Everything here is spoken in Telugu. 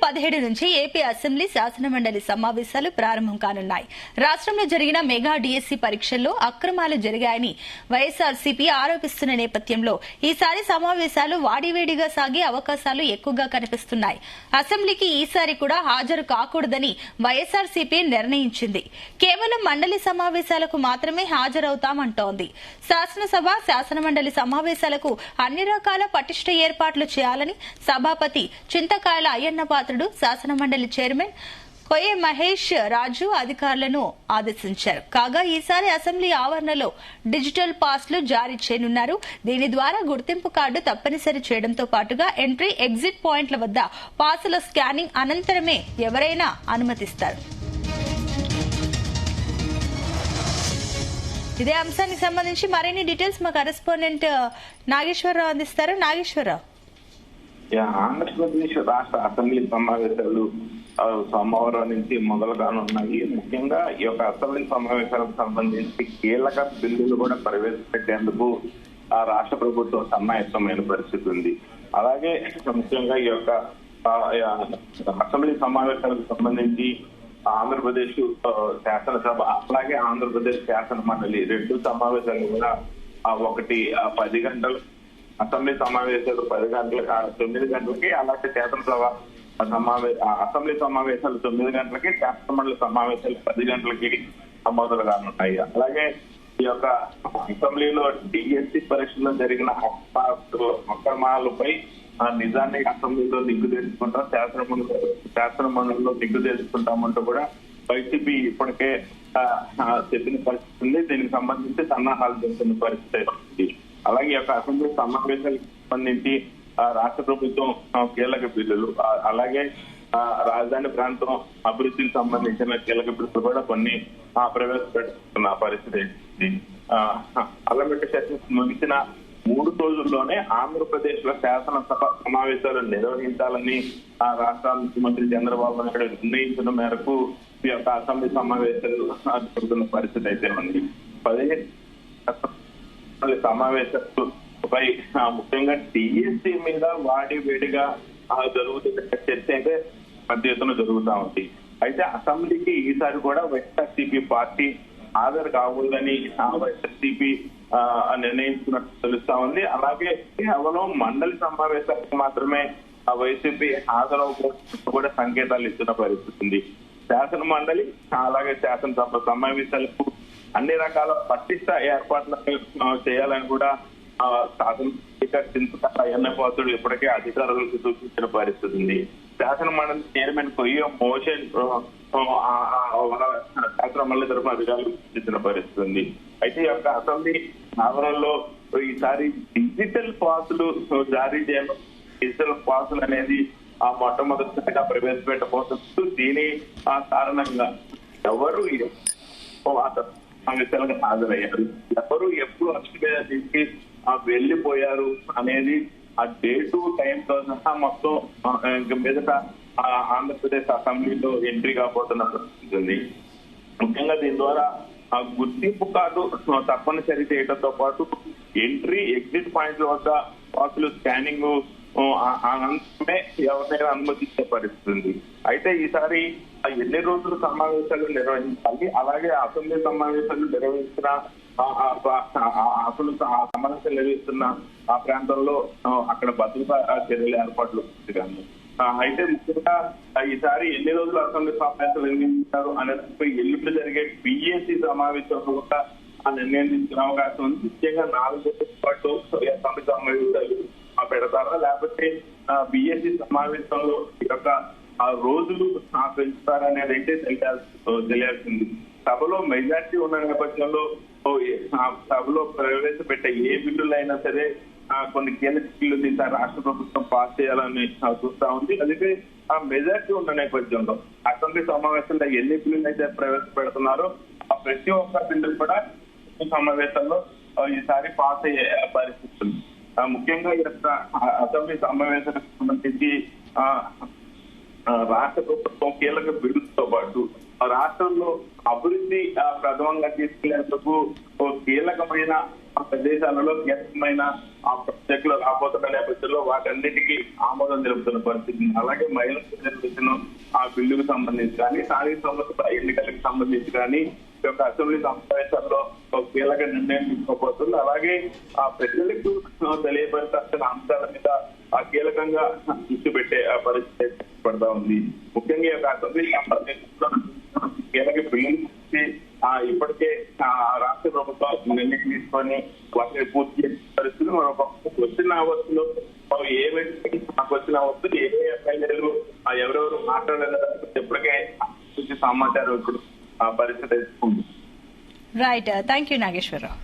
17 నుంచి ఏపీ అసెంబ్లీ శాసనమండలి సమావేశాలు ప్రారంభం కానున్నాయి. రాష్ట్రంలో జరిగిన మెగా డిఎస్సి పరీక్షల్లో అక్రమాలు జరిగాయని వైఎస్ఆర్సీపీ ఆరోపిస్తున్న నేపథ్యంలో ఈసారి సమావేశాలు వాడివేడిగా సాగే అవకాశాలు ఎక్కువగా కనిపిస్తున్నాయి. అసెంబ్లీకి ఈసారి కూడా హాజరు కాకూడదని వైఎస్ఆర్సీపీ నిర్ణయించింది. కేవలం మండలి సమావేశాలకు మాత్రమే హాజరవుతామంటోంది. శాసనసభ, శాసనమండలి సమావేశాలకు అన్ని రకాల పటిష్ట ఏర్పాట్లు చేయాలని సభాపతి చింతకాయల అయ్యన్న పాత్రుడు, శాసనమండలి చైర్మన్ కొయ్య మహేష్ రాజు అధికారులను ఆదేశించారు. కాగా ఈసారి అసెంబ్లీ ఆవరణలో డిజిటల్ పాస్లు జారీ చేయనున్నారు. దీని ద్వారా గుర్తింపు కార్డు తప్పనిసరి చేయడంతో పాటుగా ఎంట్రీ, ఎగ్జిట్ పాయింట్ల వద్ద పాసుల స్కానింగ్ అనంతరమే ఎవరైనా అనుమతిస్తారు. ఇదే అంశానికి సంబంధించి మరిన్ని డీటెయిల్స్ మా కరెస్పాండెంట్ నాగేశ్వరరావు అందిస్తారు. నాగేశ్వరరావు, ఆంధ్రప్రదేశ్ రాష్ట్ర అసెంబ్లీ సమావేశాలు సోమవారం నుంచి మొదలు కానున్నాయి. ముఖ్యంగా ఈ యొక్క అసెంబ్లీ సమావేశాలకు సంబంధించి కీలక బిల్లులు కూడా ప్రవేశపెట్టేందుకు ఆ రాష్ట్ర ప్రభుత్వం సన్నాయత్తమైన పరిస్థితి ఉంది. అలాగే ముఖ్యంగా ఈ యొక్క అసెంబ్లీ సమావేశాలకు సంబంధించి ఆంధ్రప్రదేశ్ శాసనసభ అలాగే ఆంధ్రప్రదేశ్ శాసన మండలి రెండు సమావేశాలు కూడా ఒకటి 10 గంటలు, అసెంబ్లీ సమావేశాలు 10 గంటలకి 9 గంటలకి, అలాగే శాసనసభ అసెంబ్లీ సమావేశాలు 9 గంటలకి, శాసనమండలి సమావేశాలు 10 గంటలకి మొదలు కానున్నాయి. అలాగే ఈ యొక్క అసెంబ్లీలో డిఎస్సి పరీక్షలో జరిగిన అక్రమాలపై నిజాన్ని అసెంబ్లీలో దిగ్గు తెలుసుకుంటాం, శాసనమండలిలో దిగ్గు తెలుసుకుంటామంటూ కూడా వైసీపీ ఇప్పటికే చెప్పిన పరిస్థితి ఉంది. దీనికి సంబంధించి సన్నాహాలు చేస్తున్న పరిస్థితి. అలాగే ఈ యొక్క అసెంబ్లీ సమావేశాలకు సంబంధించి రాష్ట్ర ప్రభుత్వం కీలక బిల్లులు, అలాగే రాజధాని ప్రాంతం అభివృద్ధికి సంబంధించిన కీలక బిల్లులు కూడా కొన్ని ప్రవేశపెడుతున్న పరిస్థితి. పార్లమెంటు సెషన్ ముగిసిన 3 రోజుల్లోనే ఆంధ్రప్రదేశ్ లో శాసనసభ సమావేశాలు నిర్వహించాలని రాష్ట్ర ముఖ్యమంత్రి చంద్రబాబు నాయుడు నిర్ణయించిన మేరకు ఈ యొక్క అసెంబ్లీ సమావేశాలు జరుగుతున్న పరిస్థితి అయితే ఉంది. 15 సమావేశాలపై ముఖ్యంగా డిఎస్సి మీద వాడి వేడిగా జరుగుతున్న చర్చ అయితే పెద్ద ఎత్తున జరుగుతా ఉంది. అయితే అసెంబ్లీకి ఈసారి కూడా వైఎస్ఆర్సీపీ పార్టీ హాజరు కాకూడదని వైఎస్ఆర్సీపీ నిర్ణయించుకున్నట్టు తెలుస్తా ఉంది. అలాగే కేవలం మండలి సమావేశాలకు మాత్రమే వైసీపీ హాజరవకూడదు కూడా సంకేతాలు ఇస్తున్న పరిస్థితి ఉంది. శాసన మండలి అలాగే శాసనసభ సమావేశాలకు అన్ని రకాల పటిష్ట ఏర్పాట్లు చేయాలని కూడా శాసన స్పీకర్ చింతకాయల అయ్యన్న పాత్రుడు ఇప్పటికే అధికారులకు సూచించిన పరిస్థితి ఉంది. శాసన మండలి చైర్మన్ కొయ్య మోషన్ శాసన మండలి తరఫున అధికారులకు సూచించిన పరిస్థితి ఉంది. అయితే ఈ యొక్క అసెంబ్లీ ఆవరణలో ఈసారి డిజిటల్ పాసులు జారీ చేయడం, డిజిటల్ పాసులు అనేది మొట్టమొదటిసారిగా ప్రవేశపెట్టబోతూ దీని కారణంగా ఎవరు సమావేశాలకు హాజరయ్యారు, ఎవరు ఎప్పుడు అరెస్ట్ మీద తీసి వెళ్లిపోయారు అనేది ఆ డేటు టైంతో సహా మొత్తం మీదట ఆంధ్రప్రదేశ్ అసెంబ్లీలో ఎంట్రీ కాబోతున్న పరిస్థితి ఉంది. ముఖ్యంగా దీని ద్వారా గుర్తింపు కార్డు తప్పనిసరి చేయడంతో పాటు ఎంట్రీ, ఎగ్జిట్ పాయింట్ల వద్ద పాసులు స్కానింగ్ అనంతరమే ఎవరినైనా అనుమతించే పరిస్థితి ఉంది. అయితే ఈసారి ఎన్ని రోజులు సమావేశాలు నిర్వహించాలి, అలాగే అసెంబ్లీ సమావేశాలు నిర్వహిస్తున్న అసలు సమావేశాలు నిర్వహిస్తున్న ఆ ప్రాంతంలో అక్కడ భద్రతా చర్యల ఏర్పాట్లు కానీ అయితే ముఖ్యంగా ఈసారి ఎన్ని రోజులు అసెంబ్లీ సమావేశాలు నిర్వహించారు అనేది ఎల్లుండి జరిగే బిఎస్సి సమావేశంలో కూడా ఆ నిర్ణయం తీసుకునే అవకాశం ఉంది. ముఖ్యంగా 4 రోజుల పాటు అసెంబ్లీ సమావేశాలు పెడతారా, లేకపోతే బిఎస్సి సమావేశంలో ఈ యొక్క రోజులు పెంచుతారనేది అయితే తెలియాల్సింది. సభలో మెజార్టీ ఉన్న నేపథ్యంలో సభలో ప్రవేశపెట్టే ఏ బిల్లులు అయినా సరే కొన్ని కీలక బిల్లులు ఈసారి రాష్ట్ర ప్రభుత్వం పాస్ చేయాలని చూస్తా ఉంది. అందుకే ఆ మెజార్టీ ఉన్న నేపథ్యంలో అసెంబ్లీ సమావేశంలో ఎన్ని బిల్లులు అయితే ప్రవేశపెడుతున్నారో ఆ ప్రతి ఒక్క బిల్లు కూడా సమావేశంలో ఈసారి పాస్ అయ్యే పరిస్థితి ఉంది. ముఖ్యంగా ఈ యొక్క అసెంబ్లీ సమావేశాలకు సంబంధించి రాష్ట్ర ప్రభుత్వం కీలక బిల్లులతో పాటు రాష్ట్రంలో అభివృద్ధి ప్రథమంగా తీసుకెళ్లేందుకు కీలకమైన ఆ ప్రదేశాలలో కీలకమైన ఆ ప్రాజెక్టులు రాబోతున్న నేపథ్యంలో వాటన్నిటికీ ఆమోదం తెలుపుతున్న పరిస్థితి. అలాగే మహిళా రిజర్వేషన్ ఆ బిల్లుకు సంబంధించి కానీ, స్థానిక సంస్థల ఎన్నికలకు సంబంధించి కానీ ఈ యొక్క అసెంబ్లీ సమావేశాల్లో ఒక కీలక నిర్ణయం తీసుకోబోతుంది. అలాగే ఆ ప్రజలకు తెలియపరచాల్సిన అంశాల మీద ఆ కీలకంగా దృష్టి పెట్టే ఆ పరిస్థితి పడతా ఉంది. ముఖ్యంగా ఈ యొక్క అసెంబ్లీ కీలక బిల్లు ఇప్పటికే రాష్ట్ర ప్రభుత్వం నిర్ణయం తీసుకొని వాటిని పూర్తి చేసే పరిస్థితులు మరొక వచ్చిన అవస్థలో ఏమైతే మాకు వచ్చిన అవస్థలు ఏ ఎమ్మెల్యేలు ఎవరెవరు మాట్లాడలేదు ఇప్పటికే సమాచారం ఇప్పుడు ఆ పరిస్థితి ఉంది. Right, thank you Nageswararao.